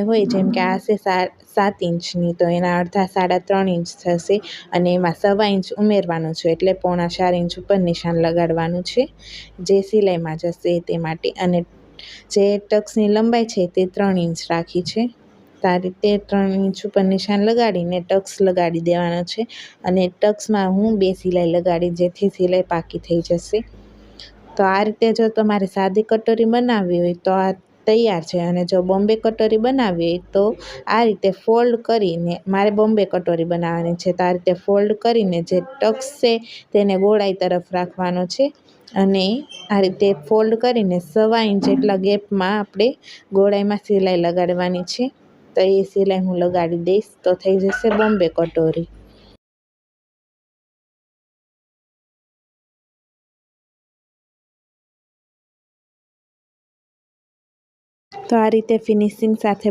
હોય જેમ કે આ છે 7 ઇંચની, તો એના અડધા 3.5 ઇંચ થશે અને એમાં 1.25 ઇંચ ઉમેરવાનું છે, એટલે 3.25 ઇંચ ઉપર નિશાન લગાડવાનું છે જે સિલાઈમાં જશે તે માટે. અને જે ટક્સની લંબાઈ છે તે 3 ઇંચ રાખી છે. તો આ રીતે 3 ઇંચ ઉપર નિશાન લગાડીને ટક્સ લગાડી દેવાનો છે. અને ટક્સમાં હું 2 સિલાઈ લગાડી, જેથી સિલાઈ પાકી થઈ જશે. તો આ રીતે જો તમારે સાદી કટોરી બનાવવી હોય તો આ તૈયાર છે. અને જો બોમ્બે કટોરી બનાવવી હોય તો આ રીતે ફોલ્ડ કરીને, મારે બોમ્બે કટોરી બનાવવાની છે, તો આ રીતે ફોલ્ડ કરીને જે ટક્સ છે તેને ગોળાઈ તરફ રાખવાનો છે. અને આ રીતે ફોલ્ડ કરીને 1.25 ઇંચ જેટલા ગેપમાં આપણે ગોળાઈમાં સિલાઈ લગાડવાની છે. તો એ સિલાઈ હું લગાડી દઈશ, તો થઈ જશે બોમ્બે કટોરી. તો આ રીતે ફિનિશિંગ સાથે